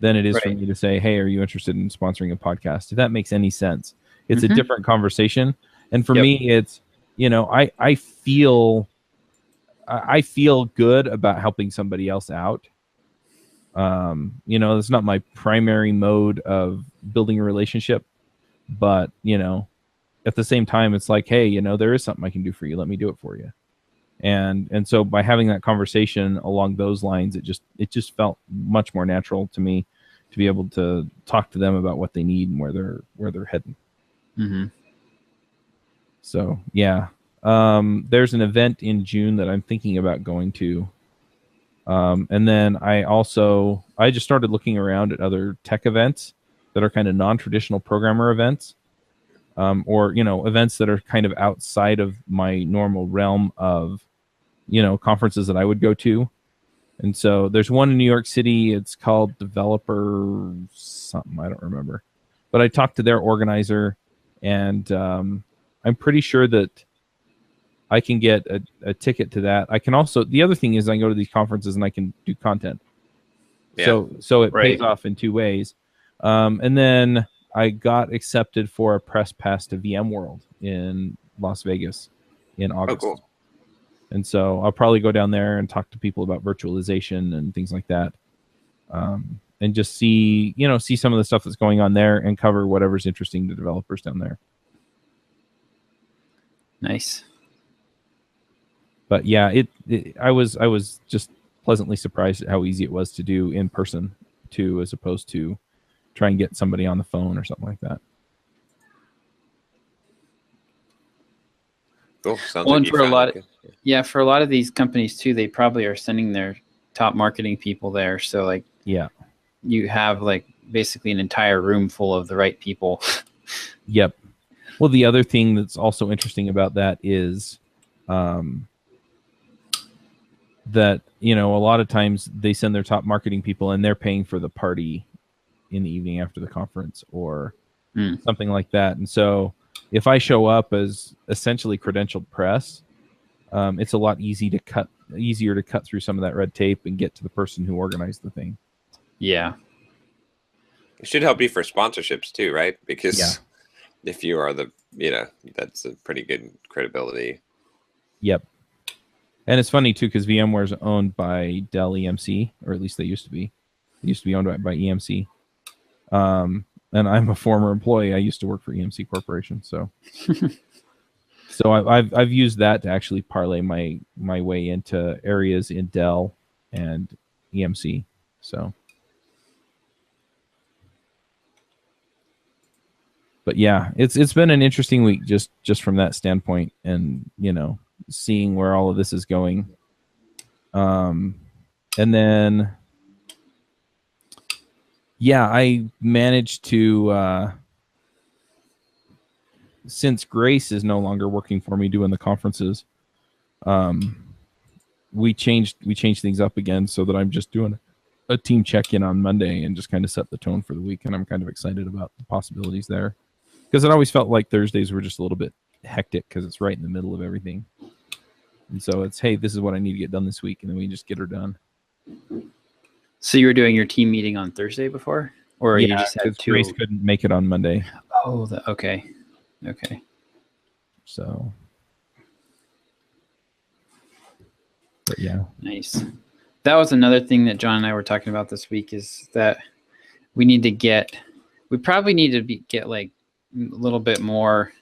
Than it is for Right. me to say, hey, are you interested in sponsoring a podcast? If that makes any sense. It's a Mhm. different conversation. And for Yep. me, it's, I feel good about helping somebody else out. It's not my primary mode of building a relationship, but, at the same time, it's like, hey, there is something I can do for you. Let me do it for you. And so by having that conversation along those lines, it just felt much more natural to me to be able to talk to them about what they need and where they're heading. Mm-hmm. So yeah, there's an event in June that I'm thinking about going to, and then I just started looking around at other tech events that are kind of non-traditional programmer events, or events that are kind of outside of my normal realm of conferences that I would go to. And so there's one in New York City. It's called Developer something. I don't remember. But I talked to their organizer, and I'm pretty sure that I can get a ticket to that. I can also, the other thing is I can go to these conferences and I can do content. Yeah. So it Right. pays off in two ways. And then I got accepted for a press pass to VMworld in Las Vegas in August. Oh, cool. And so I'll probably go down there and talk to people about virtualization and things like that, and just see some of the stuff that's going on there and cover whatever's interesting to developers down there. Nice. But yeah, I was just pleasantly surprised at how easy it was to do in person too, as opposed to try and get somebody on the phone or something like that. Cool. Sounds Well, like and you for a found lot, it good. yeah, for a lot of these companies too, they probably are sending their top marketing people there. So like, Yeah. you have like basically an entire room full of the right people. Yep. Well, the other thing that's also interesting about that is that a lot of times they send their top marketing people and they're paying for the party in the evening after the conference or something like that. And so if I show up as essentially credentialed press, it's a lot easier to cut through some of that red tape and get to the person who organized the thing. Yeah. It should help you for sponsorships too, right? Because Yeah. if you are that's a pretty good credibility. Yep. And it's funny too, because VMware is owned by Dell EMC, or at least they used to be. They used to be owned by EMC. And I'm a former employee. I used to work for EMC Corporation, so I've used that to actually parlay my way into areas in Dell and EMC. So, but yeah, it's been an interesting week just from that standpoint, and seeing where all of this is going. And then yeah, I managed to since Grace is no longer working for me doing the conferences, we changed things up again so that I'm just doing a team check-in on Monday and just kind of set the tone for the week. And I'm kind of excited about the possibilities there, because it always felt like Thursdays were just a little bit hectic because it's right in the middle of everything. And so it's, hey, this is what I need to get done this week, and then we just get her done. So you were doing your team meeting on Thursday before, or you just had two? Grace couldn't make it on Monday. Oh, okay. So, but yeah, Nice. That was another thing that John and I were talking about this week, is that we probably need to get like a little bit more,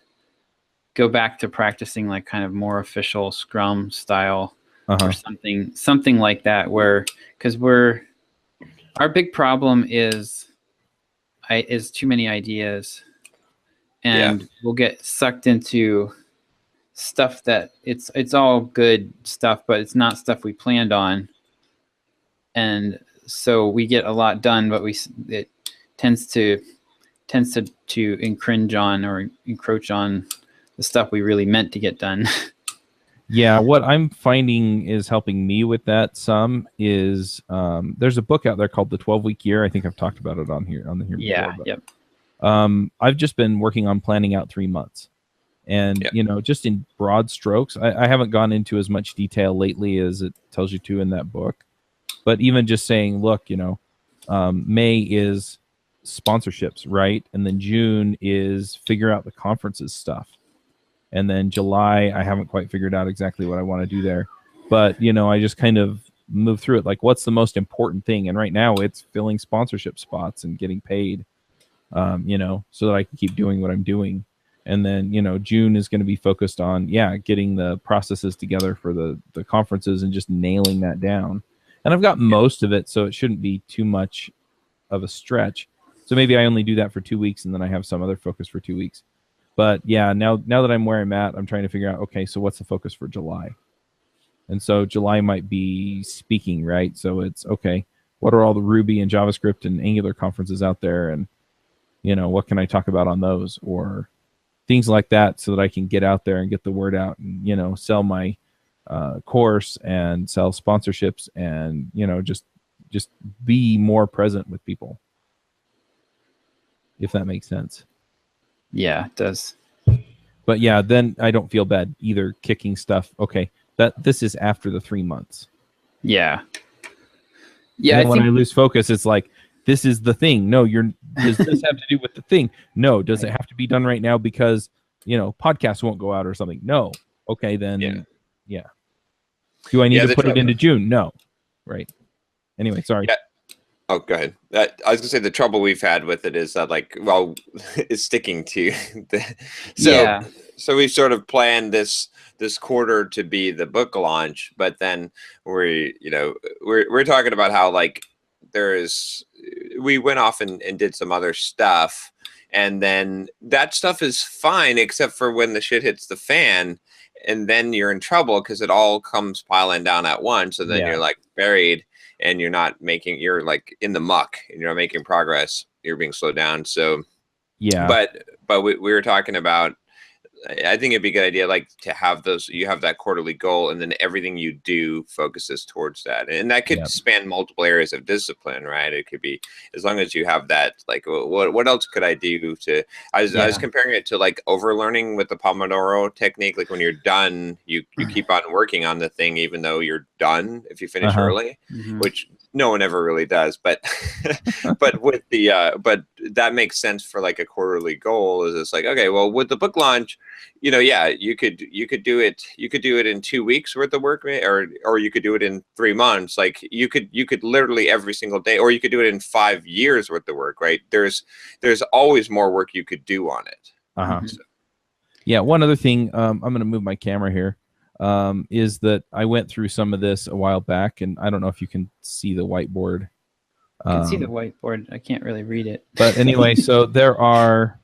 go back to practicing like kind of more official Scrum style or something like that, because our big problem is too many ideas, and we'll get sucked into stuff that it's all good stuff, but it's not stuff we planned on. and so we get a lot done, but it tends to encroach on the stuff we really meant to get done. Yeah, what I'm finding is helping me with that some is there's a book out there called The 12-Week Year. I think I've talked about it on here Yeah, before. yep. I've just been working on planning out 3 months. And, just in broad strokes, I haven't gone into as much detail lately as it tells you to in that book. But even just saying, look, May is sponsorships, right? And then June is figure out the conferences stuff. And then July, I haven't quite figured out exactly what I want to do there. But, I just kind of move through it. Like, what's the most important thing? And right now it's filling sponsorship spots and getting paid, so that I can keep doing what I'm doing. And then, June is going to be focused on, getting the processes together for the conferences and just nailing that down. And I've got most of it, so it shouldn't be too much of a stretch. So maybe I only do that for 2 weeks and then I have some other focus for 2 weeks. But yeah, now that I'm where I'm at, I'm trying to figure out, okay, so what's the focus for July? And so July might be speaking, right? So it's, okay, what are all the Ruby and JavaScript and Angular conferences out there? And, what can I talk about on those? Or things like that, so that I can get out there and get the word out and, sell my course and sell sponsorships and, just be more present with people. If that makes sense. Yeah, it does. But yeah, then I don't feel bad either kicking stuff. Okay, this is after the 3 months. Yeah. Yeah. When I lose focus, it's like, this is the thing. No, does this have to do with the thing? No. Does it have to be done right now because, podcasts won't go out or something? No. Okay, then. Yeah. Do I need to put it into June? No. Right. Anyway, sorry. Yeah. Oh, go ahead. I was gonna say the trouble we've had with it is that it's sticking to so we sort of planned this quarter to be the book launch, but then we're talking about how we went off and did some other stuff, and then that stuff is fine except for when the shit hits the fan, and then you're in trouble because it all comes piling down at once, and then you're buried. And you're in the muck and you're not making progress. You're being slowed down. So, but we were talking about, I think it'd be a good idea, to have you have that quarterly goal, and then everything you do focuses towards that. And that could span multiple areas of discipline, right? It could be, as long as you have that, what else could I do to, I was comparing it to overlearning with the Pomodoro technique. Like when you're done, you keep on working on the thing, even though you're done if you finish early, which no one ever really does. But, but with but that makes sense for a quarterly goal. Is it's okay, well, with the book launch, you could do it. You could do it in 2 weeks worth of work, or you could do it in 3 months. You could literally every single day, or you could do it in 5 years worth of work. Right? There's always more work you could do on it. So. Yeah. One other thing, I'm going to move my camera here. Is that I went through some of this a while back, and I don't know if you can see the whiteboard. I can see the whiteboard. I can't really read it. But anyway, so there are.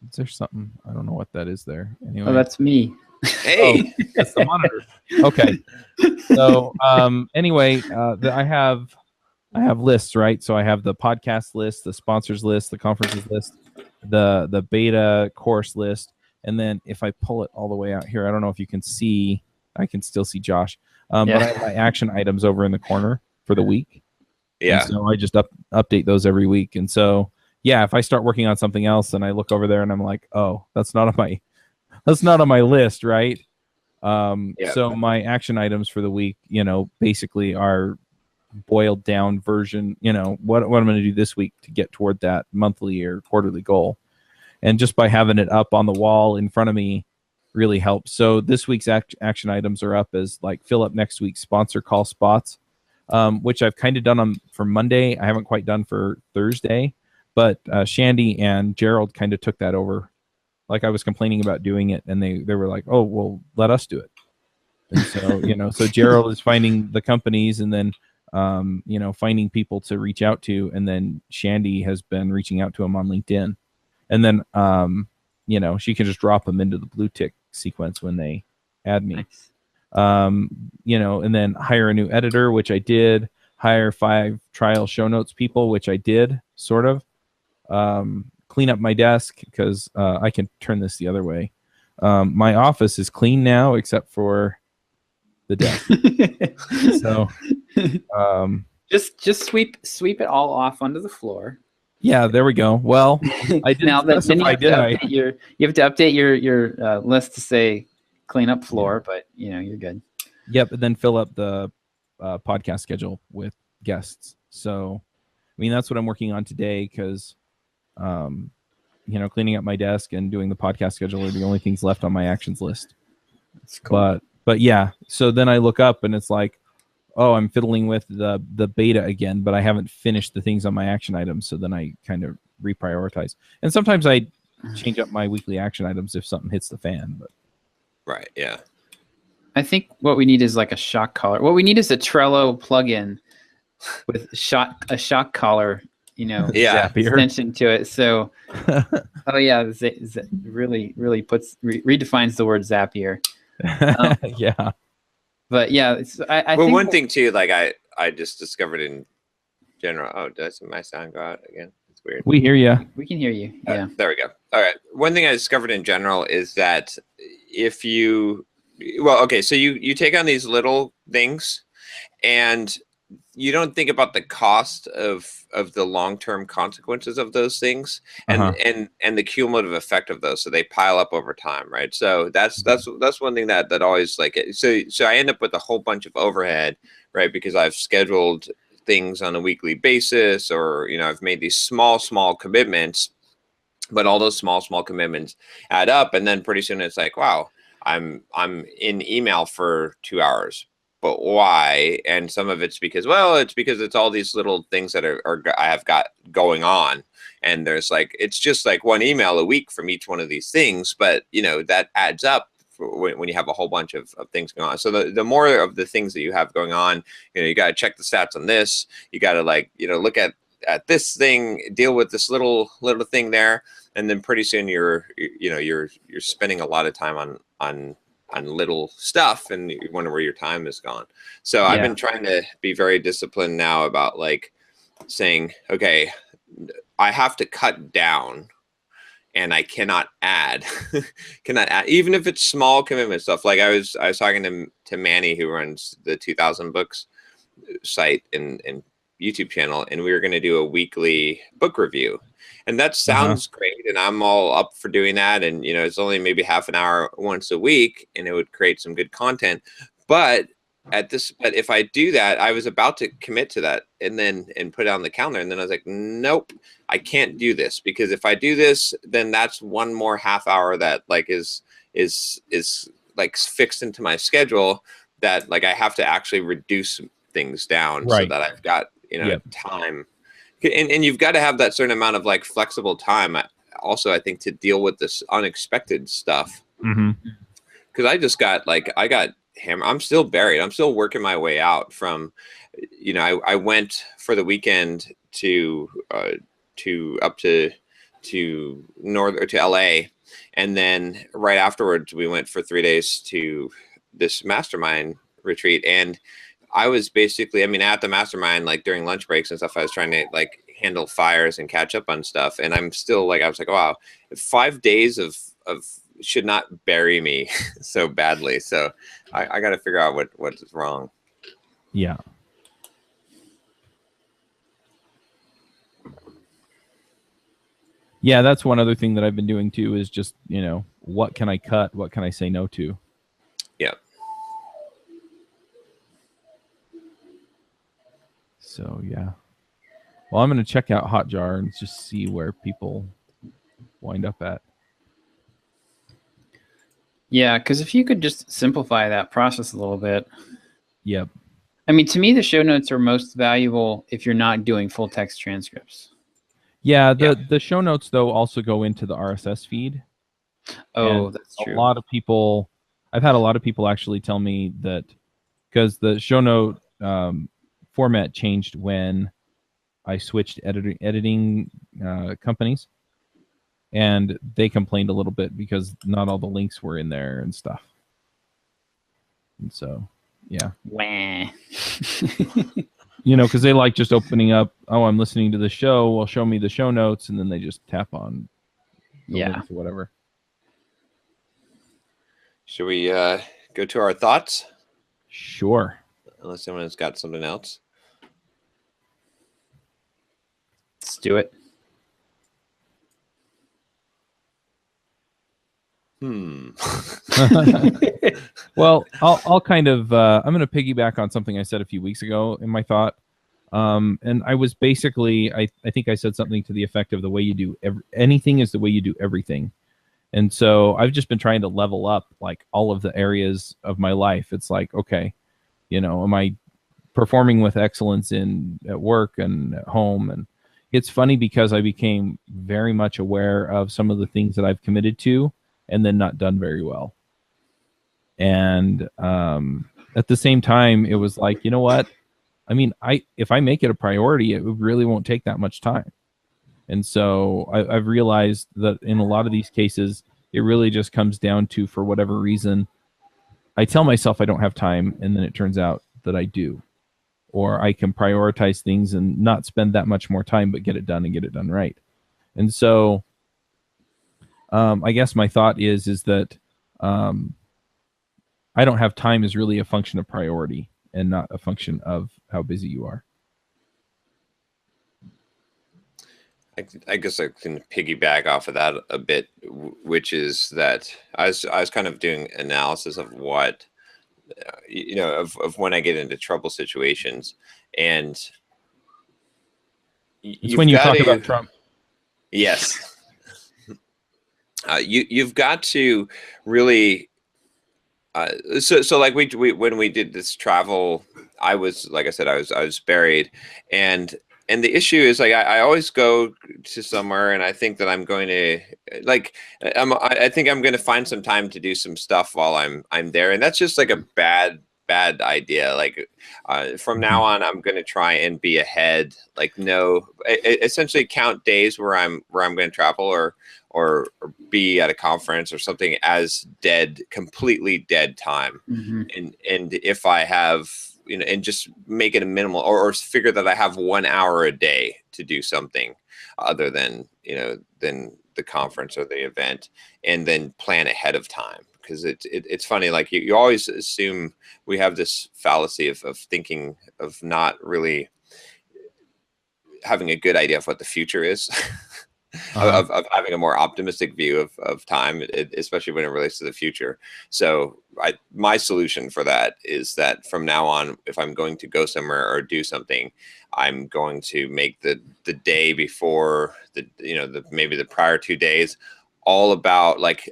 Is there something? I don't know what that is there. Anyway. Oh, that's me. Hey, that's the monitor. Okay. So anyway, I have lists, right? So I have the podcast list, the sponsors list, the conferences list, the beta course list, and then if I pull it all the way out here, I don't know if you can see. I can still see Josh, but I have my action items over in the corner for the week. Yeah. And so I just update those every week, and so. Yeah, if I start working on something else and I look over there and I'm like, oh, that's not on my list, right? So my action items for the week, basically are boiled down version, what I'm going to do this week to get toward that monthly or quarterly goal. And just by having it up on the wall in front of me really helps. So this week's action items are up as fill up next week's sponsor call spots, which I've kind of done for Monday. I haven't quite done for Thursday. But Shandy and Gerald kind of took that over. I was complaining about doing it, and they were like, "Oh, well, let us do it." And so so Gerald is finding the companies, and then finding people to reach out to, and then Shandy has been reaching out to them on LinkedIn, and then she can just drop them into the blue tick sequence when they add me. Nice. And then hire a new editor, which I did. hire 5 trial show notes people, which I did sort of. Clean up my desk because I can turn this the other way. My office is clean now except for the desk. So just sweep it all off onto the floor. yeah, there we go. Well, I didn't now then you specify, have, did to I? update you have to update your list to say clean up floor, but you're good. Yep, and then fill up the podcast schedule with guests. So, I mean, that's what I'm working on today because, cleaning up my desk and doing the podcast schedule are the only things left on my actions list. That's cool. But yeah, so then I look up and it's like, oh, I'm fiddling with the beta again, but I haven't finished the things on my action items. So then I kind of reprioritize. And sometimes I change up my weekly action items if something hits the fan. But Right. Yeah. I think what we need is like a shock collar. What we need is a Trello plugin with a shock collar, Yeah. extension to it. So, really redefines the word Zapier. yeah. But yeah, I Well, think one thing too, like I just discovered in general. Oh, does my sound go out again? It's weird. We hear you. we can hear you. Yeah. There we go. All right. One thing I discovered in general is that if you, so you take on these little things and you don't think about the cost of the long-term consequences of those things and the cumulative effect of those. So they pile up over time, right? So that's one thing that always like it. So I end up with a whole bunch of overhead, right? Because I've scheduled things on a weekly basis, or I've made these small commitments, but all those small commitments add up, and then pretty soon it's like, wow, I'm in email for 2 hours. But why? And some of it's because, it's all these little things that I have got going on. And there's it's just like one email a week from each one of these things. But, that adds up when you have a whole bunch of things going on. So the more of the things that you have going on, you got to check the stats on this. You got to look at this thing, deal with this little thing there. And then pretty soon you're spending a lot of time on little stuff, and you wonder where your time is gone. So I've been trying to be very disciplined now about saying, okay, I have to cut down and I cannot add, even if it's small commitment stuff. Like I was talking to Manny, who runs the 2000 Books site and YouTube channel, and we were going to do a weekly book review. And that sounds great, and I'm all up for doing that. And it's only maybe half an hour once a week, and it would create some good content. But if I do that, I was about to commit to that and put it on the calendar, and then I was like, nope, I can't do this, because if I do this, then that's one more half hour that is fixed into my schedule that I have to actually reduce things down, so that I've got time. And you've got to have that certain amount of flexible time also, I think, to deal with this unexpected stuff. Because I just got I got hammered. I'm still buried. I'm still working my way out from, I went for the weekend to up to LA. And then right afterwards, we went for 3 days to this mastermind retreat. And I was basically, at the mastermind, during lunch breaks and stuff, I was trying to handle fires and catch up on stuff. And I'm still I was like, wow, 5 days of should not bury me so badly. So I got to figure out what is wrong. Yeah. Yeah, that's one other thing that I've been doing too, is just, what can I cut? What can I say no to? Yeah. So, yeah. Well, I'm going to check out Hotjar and just see where people wind up at. Yeah, because if you could just simplify that process a little bit. Yep. To me, the show notes are most valuable if you're not doing full text transcripts. Yeah, the show notes, though, also go into the RSS feed. Oh, and that's true. I've had a lot of people actually tell me that, because the show note format changed when I switched editing companies, and they complained a little bit because not all the links were in there and stuff. And so, yeah. Wah. You know, because they like just opening up, oh, I'm listening to the show, well, show me the show notes, and then they just tap on the links or whatever. Should we go to our thoughts? Sure. Unless someone's got something else. Let's do it. Well, I'll kind of I'm going to piggyback on something I said a few weeks ago in my thought, and I was basically I think I said something to the effect of the way you do anything is the way you do everything, and so I've just been trying to level up like all of the areas of my life. It's like, okay, you know, am I performing with excellence at work and at home? And it's funny because I became very much aware of some of the things that I've committed to and then not done very well. And at the same time, it was like, you know what? I mean, if I make it a priority, it really won't take that much time. And so I've realized that in a lot of these cases, it really just comes down to, for whatever reason, I tell myself I don't have time, and then it turns out that I do. Or I can prioritize things and not spend that much more time, but get it done and get it done right. And so I guess my thought is that I don't have time is really a function of priority and not a function of how busy you are. I guess I can piggyback off of that a bit, which is that I was kind of doing analysis of what, you know, of when I get into trouble situations, and it's when you talk about Trump. Yes. You've got to really so like we when we did this travel, I was, like I said, I was buried, and the issue is, like, I always go to somewhere and I think that I'm going to, like, I think I'm going to find some time to do some stuff while I'm there, and that's just like a bad idea. Like, from now on, I'm going to try and be ahead. Like, essentially count days where I'm going to travel or be at a conference or something as completely dead time. And if I have, you know, and just make it a minimal, or figure that I have 1 hour a day to do something other than, you know, than the conference or the event, and then plan ahead of time. Because it's funny, like you always assume, we have this fallacy of thinking, of not really having a good idea of what the future is. Of having a more optimistic view of time, especially when it relates to the future. So my solution for that is that from now on, if I'm going to go somewhere or do something, I'm going to make the day before, maybe the prior 2 days, all about, like,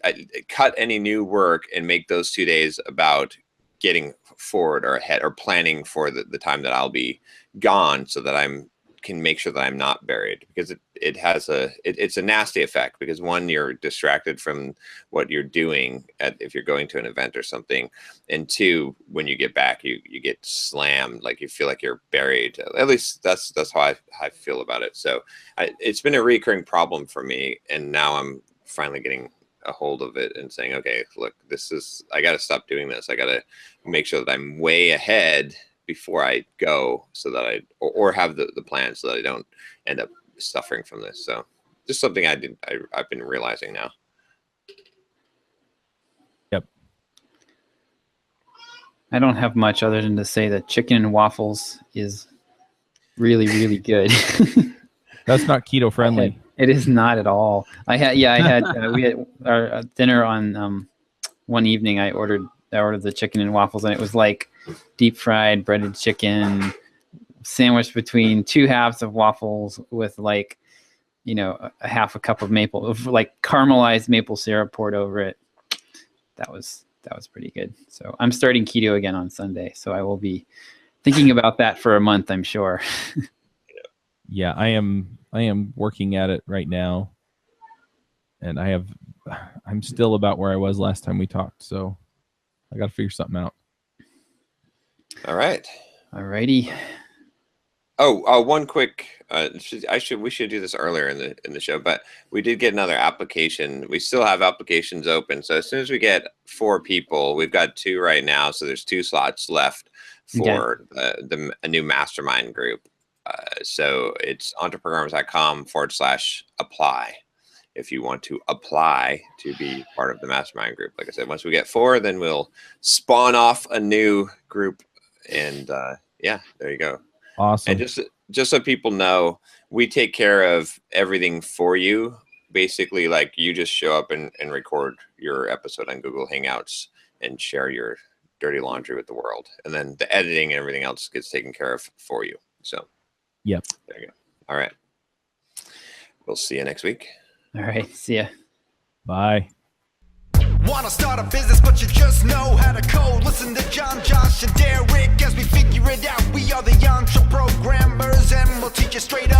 cut any new work and make those 2 days about getting forward or ahead, or planning for the time that I'll be gone, so that can make sure that I'm not buried. Because it's a nasty effect, because one, you're distracted from what you're doing if you're going to an event or something, and two, when you get back, you get slammed, like you feel like you're buried. At least that's how I feel about it. So it's been a recurring problem for me, and now I'm finally getting a hold of it and saying, okay, look, I got to stop doing this. I got to make sure that I'm way ahead before I go, so that or have the plan, so that I don't end up suffering from this. So just something I've been realizing now. Yep. I don't have much other than to say that chicken and waffles is really, really good. That's not keto friendly. It is not at all. we had our dinner on one evening. I ordered the chicken and waffles, and it was like deep fried breaded chicken sandwiched between 2 halves of waffles with, like, you know, a half a cup of caramelized maple syrup poured over it. That was pretty good. So I'm starting keto again on Sunday, so I will be thinking about that for a month, I'm sure. Yeah, I am working at it right now, and I'm still about where I was last time we talked, so I got to figure something out. All right. All righty. One quick. We should do this earlier in the show, but we did get another application. We still have applications open. So as soon as we get 4 people, we've got 2 right now. So there's 2 slots left for a new mastermind group. So it's entreprogrammers.com/apply if you want to apply to be part of the mastermind group. Like I said, once we get 4, then we'll spawn off a new group. And yeah, there you go. Awesome. And just so people know, we take care of everything for you. Basically, like you just show up and record your episode on Google Hangouts and share your dirty laundry with the world. And then the editing and everything else gets taken care of for you. So, yep. There you go. All right. We'll see you next week. All right. See ya. Bye. Wanna start a business, but you just know how to code. Listen to John, Josh, and Derek as we figure it out. We are the Entreprogrammers, and we'll teach you straight up.